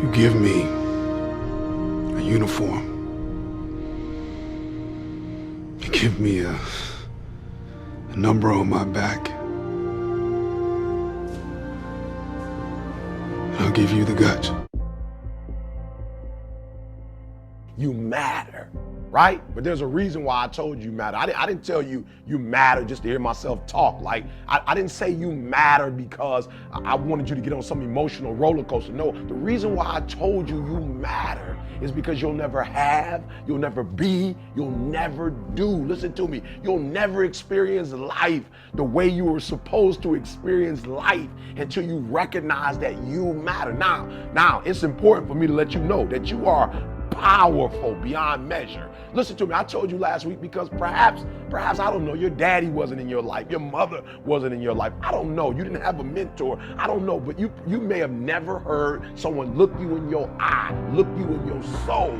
You give me a uniform. You give me a number on my back. And I'll give you the guts. You matter, right? But there's a reason why I told you matter. I didn't tell you you matter just to hear myself talk. Like, I didn't say you matter because I wanted you to get on some emotional roller coaster. No, the reason why I told you you matter is because you'll never have, you'll never be, you'll never do. Listen to me. You'll never experience life the way you were supposed to experience life until you recognize that you matter. Now, it's important for me to let you know that you are powerful beyond measure. Listen to me, I told you last week because perhaps, I don't know, your daddy wasn't in your life, your mother wasn't in your life. I don't know, you didn't have a mentor. I don't know, but you may have never heard someone look you in your eye, look you in your soul,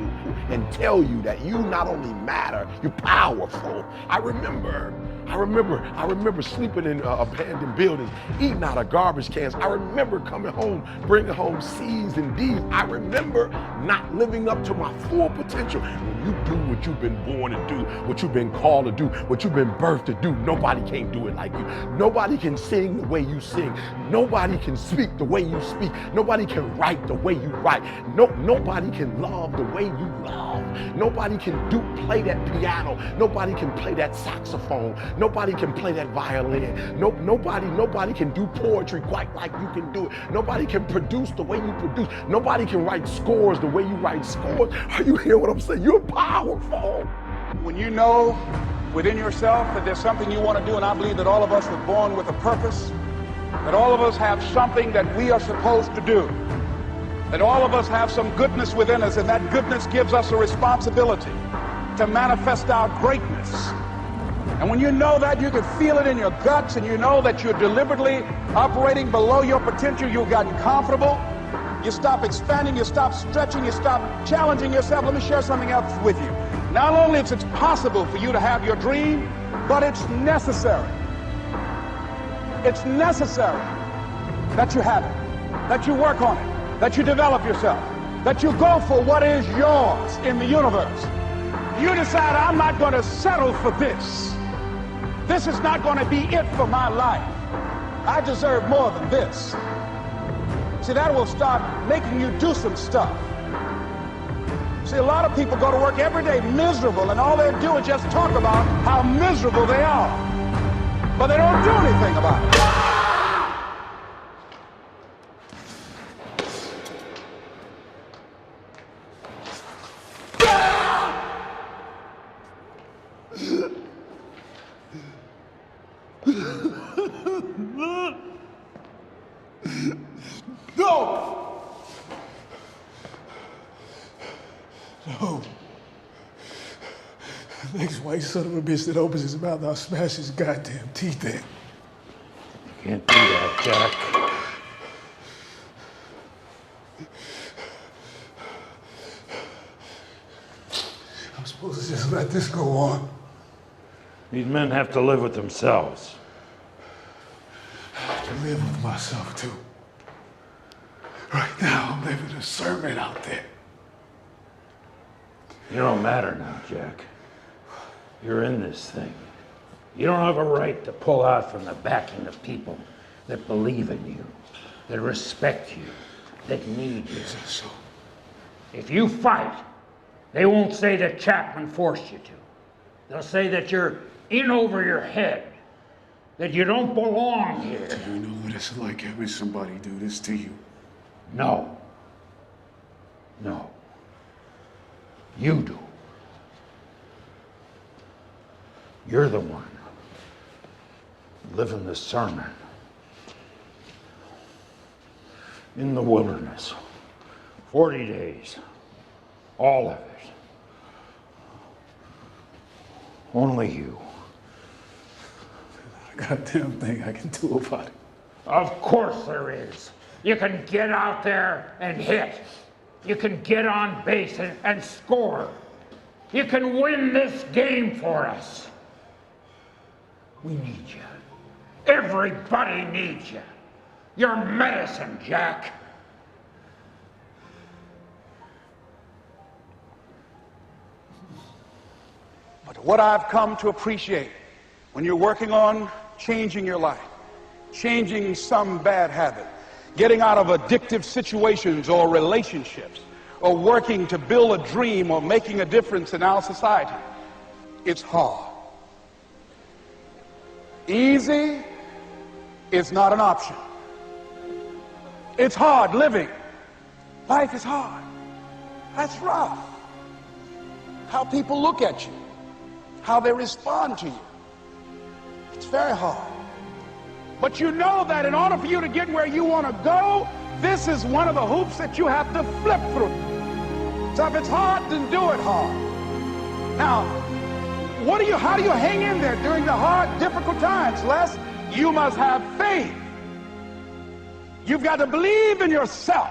and tell you that you not only matter, you're powerful. I remember sleeping in abandoned buildings, eating out of garbage cans. I remember coming home, bringing home C's and D's. I remember not living up to my full potential. When you do what you've been born to do, what you've been called to do, what you've been birthed to do, nobody can do it like you. Nobody can sing the way you sing. Nobody can speak the way you speak. Nobody can write the way you write. Nobody can love the way you love. Nobody can play that piano. Nobody can play that saxophone. Nobody can play that violin. Nobody can do poetry quite like you can do it. Nobody can produce the way you produce. Nobody can write scores the way you write scores. Are you hearing what I'm saying? You're powerful. When you know within yourself that there's something you want to do, and I believe that all of us were born with a purpose, that all of us have something that we are supposed to do, that all of us have some goodness within us, and that goodness gives us a responsibility to manifest our greatness. And when you know that, you can feel it in your guts, and you know that you're deliberately operating below your potential. You've gotten comfortable. You stop expanding, you stop stretching, you stop challenging yourself. Let me share something else with you. Not only is it possible for you to have your dream, but it's necessary. It's necessary that you have it, that you work on it, that you develop yourself, that you go for what is yours in the universe. You decide, I'm not going to settle for this. This is not going to be it for my life. I deserve more than this. See, that will start making you do some stuff. See, a lot of people go to work every day miserable, and all they do is just talk about how miserable they are. But they don't do anything about it. No! No. The next white son of a bitch that opens his mouth, I'll smash his goddamn teeth in. You can't do that, Jack. I'm supposed to just let this go on. These men have to live with themselves. I have to live with myself, too. Right now, I'm living a sermon out there. You don't matter now, Jack. You're in this thing. You don't have a right to pull out from the backing of people that believe in you, that respect you, that need you. So, If you fight, they won't say that Chapman forced you to. They'll say that you're in over your head, that you don't belong here. do you know what it's like having somebody do this to you? No. No. You do. You're the one living the sermon in the wilderness. 40 days. All of it. Only you. Not a goddamn thing I can do about it. Of course there is. You can get out there and hit. You can get on base and score. You can win this game for us. We need you. Everybody needs you. You're medicine, Jack. But what I've come to appreciate when you're working on changing your life, changing some bad habit, getting out of addictive situations or relationships, or working to build a dream or making a difference in our society, it's hard. Easy is not an option. It's hard living. Life is hard. That's rough. How people look at you, how they respond to you. It's very hard. But you know that in order for you to get where you want to go, this is one of the hoops that you have to flip through. So if it's hard, then do it hard. Now, how do you hang in there during the hard, difficult times? Les, you must have faith. You've got to believe in yourself.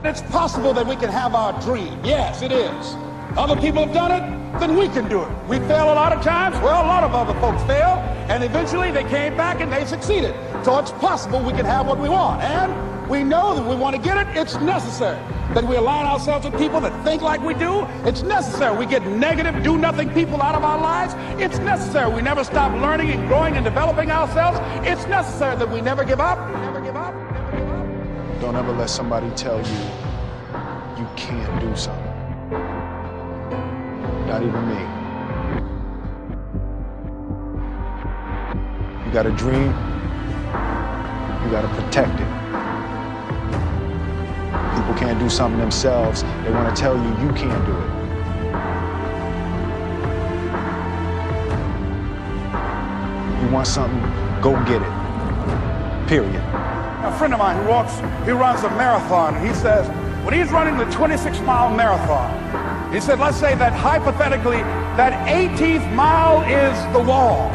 It's possible that we can have our dream. Yes, it is. Other people have done it, then we can do it. We fail a lot of times. Well, a lot of other folks fail, and eventually they came back and they succeeded. So it's possible we can have what we want. And we know that we want to get it. It's necessary that we align ourselves with people that think like we do. It's necessary we get negative, do-nothing people out of our lives. It's necessary we never stop learning and growing and developing ourselves. It's necessary that we never give up. Never give up. Never give up. Don't ever let somebody tell you you can't do something. Not even me. You got a dream, you got to protect it. People can't do something themselves. They want to tell you you can't do it. You want something, go get it. Period. A friend of mine he runs a marathon. He says, when he's running the 26-mile marathon, he said, let's say that hypothetically, that 18th mile is the wall.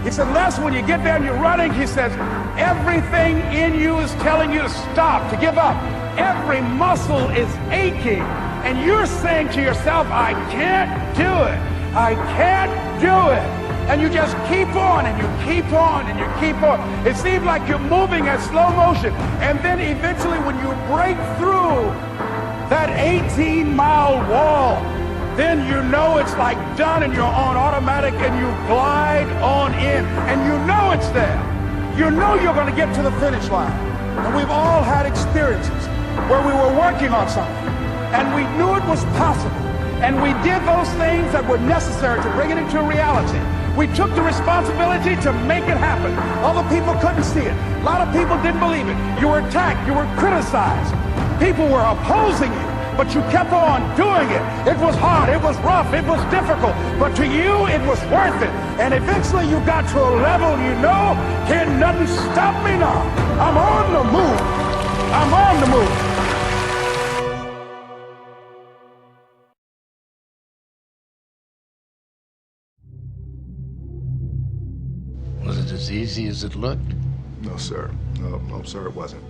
He said, Les, when you get there and you're running, he says, everything in you is telling you to stop, to give up. Every muscle is aching, and you're saying to yourself, I can't do it. I can't do it. And you just keep on, and you keep on, and you keep on. It seems like you're moving at slow motion. And then eventually when you break through that 18-mile wall, then you know it's like done and you're on automatic and you glide on in. And you know it's there. You know you're going to get to the finish line. And we've all had experiences where we were working on something and we knew it was possible. And we did those things that were necessary to bring it into reality. We took the responsibility to make it happen. Other people couldn't see it. A lot of people didn't believe it. You were attacked. You were criticized. People were opposing you, but you kept on doing it. It was hard. It was rough. It was difficult. But to you, it was worth it. And eventually you got to a level you know, can't nothing stop me now. I'm on the move. I'm on the move. Was it as easy as it looked? No, sir. No, sir, it wasn't.